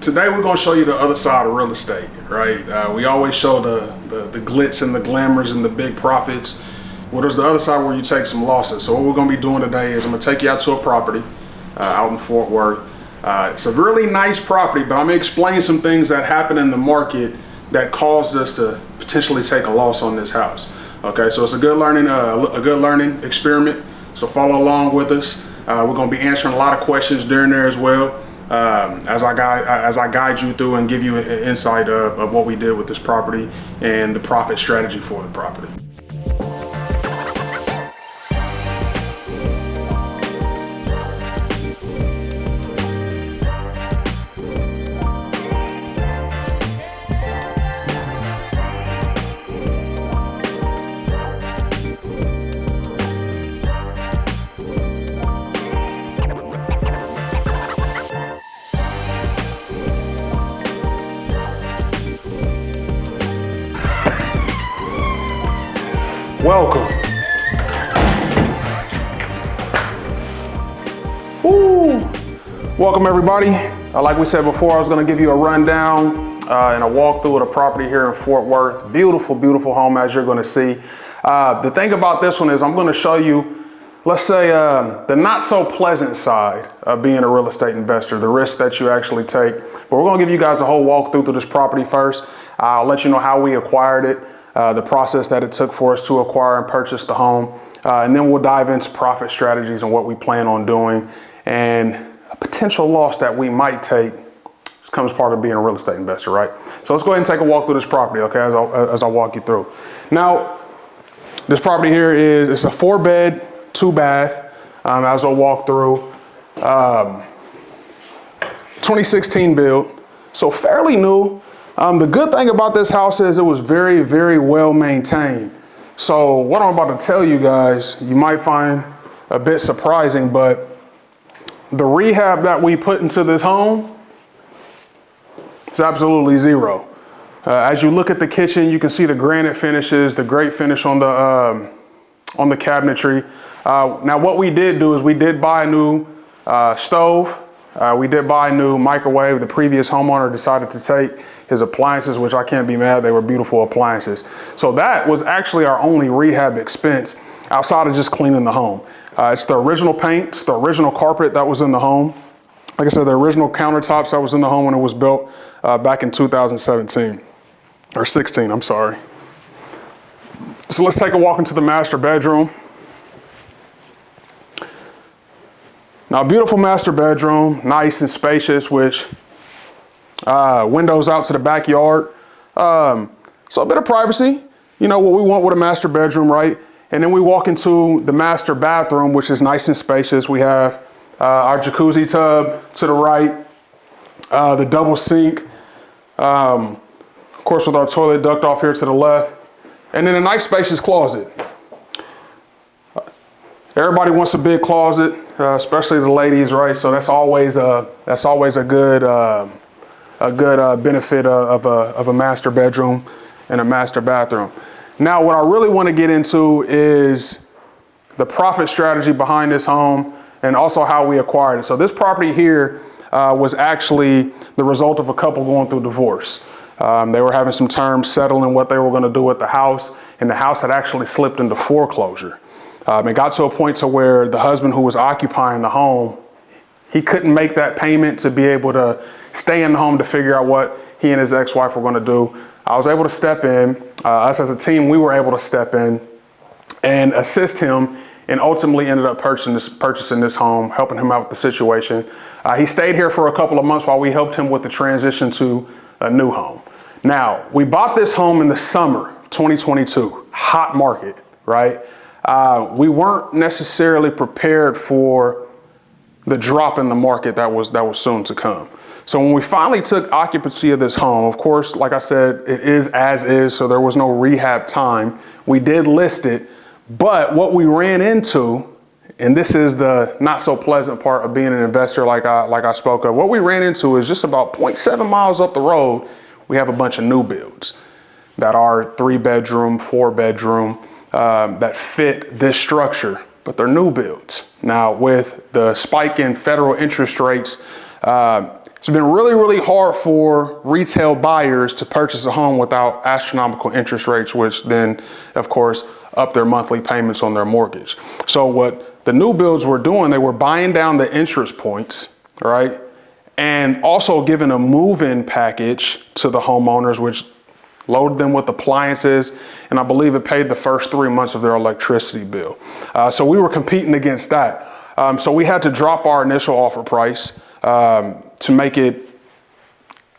Today we're going to show you the other side of real estate, right? We always show the glitz and the glamours and the big profits. Well, there's the other side where you take some losses. So what we're going to be doing today is I'm going to take you out to a property out in Fort Worth. It's a really nice property, but I'm going to explain some things that happen in the market that caused us to potentially take a loss on this house. Okay, so it's a good learning experiment. So follow along with us. We're going to be answering a lot of questions during there as well. As I guide you through and give you an insight of what we did with this property and the profit strategy for the property. Welcome. Woo. Welcome everybody. Like we said before, I was going to give you a rundown and a walkthrough of the property here in Fort Worth. Beautiful, beautiful home, as you're going to see. The thing about this one is I'm going to show you, let's say, the not so pleasant side of being a real estate investor, the risk that you actually take. But we're going to give you guys a whole walkthrough through this property first. I'll let you know how we acquired it. The process that it took for us to acquire and purchase the home. And then we'll dive into profit strategies and what we plan on doing and a potential loss that we might take. This comes part of being a real estate investor, right? So let's go ahead and take a walk through this property, okay, as I walk you through. Now, this property here it's a 4-bed, 2-bath, as I'll walk through. 2016 build, so fairly new. The good thing about this house is it was very, very well maintained. So what I'm about to tell you guys, you might find a bit surprising, but the rehab that we put into this home is absolutely zero. As you look at the kitchen, you can see the granite finishes, the great finish on the cabinetry. Now what we did do is we did buy a new stove. We did buy a new microwave. The previous homeowner decided to take his appliances, which I can't be mad. They were beautiful appliances. So that was actually our only rehab expense outside of just cleaning the home. It's the original paint, it's the original carpet that was in the home. Like I said, the original countertops that was in the home when it was built back in 2017, or 16, I'm sorry. So let's take a walk into the master bedroom. Now, beautiful master bedroom, nice and spacious, which windows out to the backyard. So a bit of privacy, you know what we want with a master bedroom, right? And then we walk into the master bathroom, which is nice and spacious. We have our jacuzzi tub to the right, the double sink, of course with our toilet duct off here to the left, and then a nice spacious closet. Everybody wants a big closet, especially the ladies, right? So that's always a good benefit of a master bedroom and a master bathroom. Now, what I really want to get into is the profit strategy behind this home and also how we acquired it. So this property here was actually the result of a couple going through divorce. They were having some terms settling what they were going to do with the house, and the house had actually slipped into foreclosure. It got to a point to where the husband who was occupying the home, he couldn't make that payment to be able to stay in the home to figure out what he and his ex-wife were going to do. I was able to step in. Us as a team, we were able to step in and assist him, and ultimately ended up purchasing this home, helping him out with the situation. He stayed here for a couple of months while we helped him with the transition to a new home. Now, we bought this home in the summer of 2022, hot market, right? We weren't necessarily prepared for the drop in the market that was soon to come. So when we finally took occupancy of this home, of course, like I said, it is as is, so there was no rehab time. We did list it, but what we ran into, and this is the not so pleasant part of being an investor like I spoke of, what we ran into is just about 0.7 miles up the road, we have a bunch of new builds that are 3-bedroom, 4-bedroom, that fit this structure, but they're new builds. Now with the spike in federal interest rates, It's been really, really hard for retail buyers to purchase a home without astronomical interest rates, which then, of course, up their monthly payments on their mortgage. So what the new builds were doing, they were buying down the interest points, right? And also giving a move-in package to the homeowners, which loaded them with appliances, and I believe it paid the first 3 months of their electricity bill. So we were competing against that. So we had to drop our initial offer price to make it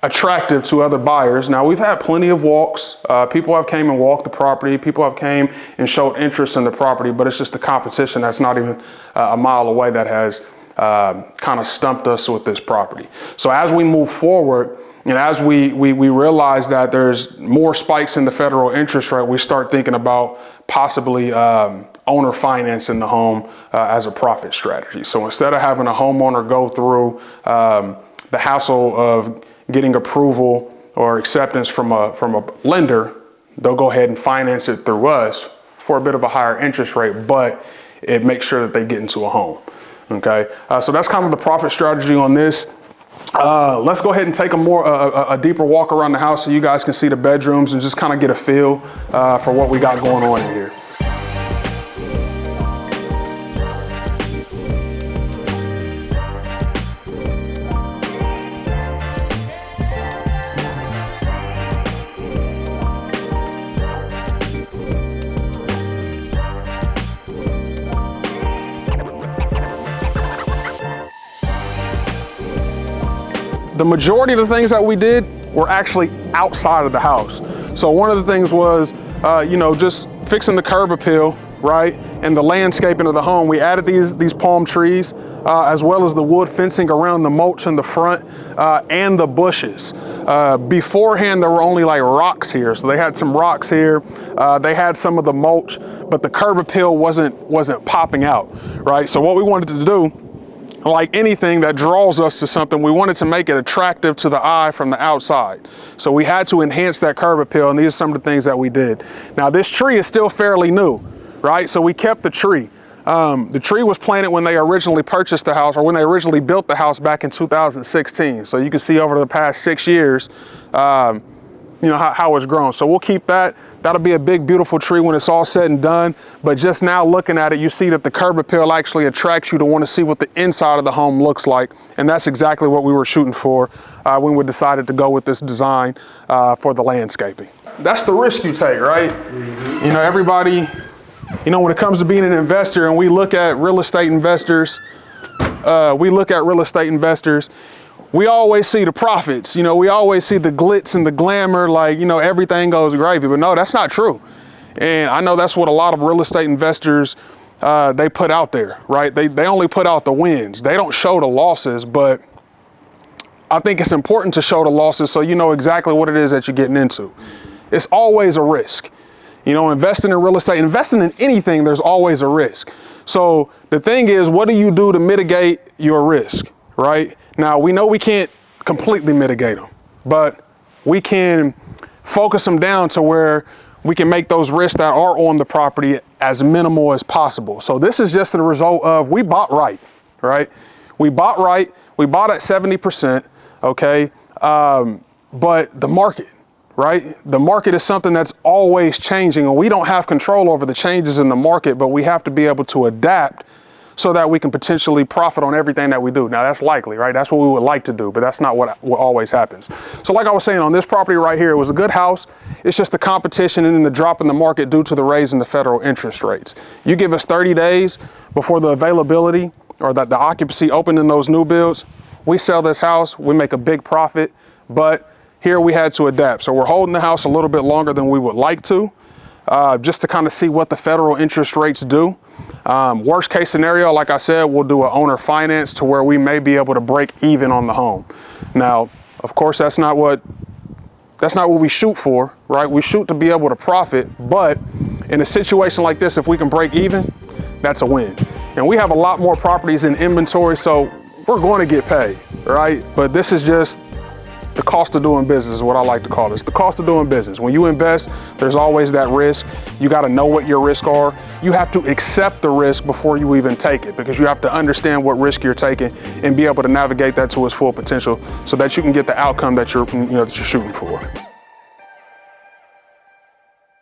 attractive to other buyers. Now, we've had plenty of walks. People have came and walked the property. People have came and showed interest in the property, but it's just the competition that's not even a mile away that has kind of stumped us with this property. So as we move forward, and as we realize that there's more spikes in the federal interest rate, we start thinking about possibly owner financing the home as a profit strategy. So instead of having a homeowner go through the hassle of getting approval or acceptance from a lender, they'll go ahead and finance it through us for a bit of a higher interest rate, but it makes sure that they get into a home. Okay, so that's kind of the profit strategy on this. Let's go ahead and take a deeper walk around the house so you guys can see the bedrooms and just kind of get a feel for what we got going on in here. The majority of the things that we did were actually outside of the house. So one of the things was, just fixing the curb appeal, right? And the landscaping of the home. We added these palm trees, as well as the wood fencing around the mulch in the front, and the bushes. Beforehand, there were only like rocks here. So they had some rocks here. They had some of the mulch, but the curb appeal wasn't popping out, right? So what we wanted to do, like anything that draws us to something, we wanted to make it attractive to the eye from the outside. So we had to enhance that curb appeal, and these are some of the things that we did. Now, this tree is still fairly new, right? So we kept the tree. The tree was planted when they originally purchased the house, or when they originally built the house back in 2016. So you can see over the past 6 years, how it's grown. So we'll keep that. That'll be a big, beautiful tree when it's all said and done. But just now looking at it, you see that the curb appeal actually attracts you to want to see what the inside of the home looks like. And that's exactly what we were shooting for when we decided to go with this design for the landscaping. That's the risk you take, right? Mm-hmm. Everybody, when it comes to being an investor, and we look at real estate investors, we always see the profits. We always see the glitz and the glamour, like, everything goes gravy. But no, that's not true. And I know that's what a lot of real estate investors, they put out there, right? They only put out the wins. They don't show the losses, but I think it's important to show the losses so you know exactly what it is that you're getting into. It's always a risk. Investing in real estate, investing in anything, there's always a risk. So the thing is, what do you do to mitigate your risk, right? Now, we know we can't completely mitigate them, but we can focus them down to where we can make those risks that are on the property as minimal as possible. So this is just the result of we bought right, right? We bought right. We bought at 70%, okay? But the market, right? The market is something that's always changing, and we don't have control over the changes in the market, but we have to be able to adapt so that we can potentially profit on everything that we do. Now, that's likely, right? That's what we would like to do, but that's not what always happens. So like I was saying, on this property right here, it was a good house. It's just the competition and then the drop in the market due to the raise in the federal interest rates. You give us 30 days before the availability or the occupancy opened in those new builds, we sell this house, we make a big profit, but here we had to adapt. So we're holding the house a little bit longer than we would like to, just to kind of see what the federal interest rates do. Worst case scenario, like I said, we'll do an owner finance to where we may be able to break even on the home. Now, of course, that's not what we shoot for, right? We shoot to be able to profit, but in a situation like this, if we can break even, that's a win. And we have a lot more properties in inventory, so we're going to get paid, right? But this is just the cost of doing business is what I like to call it. It's the cost of doing business. When you invest, there's always that risk. You got to know what your risks are. You have to accept the risk before you even take it, because you have to understand what risk you're taking and be able to navigate that to its full potential so that you can get the outcome that you're shooting for.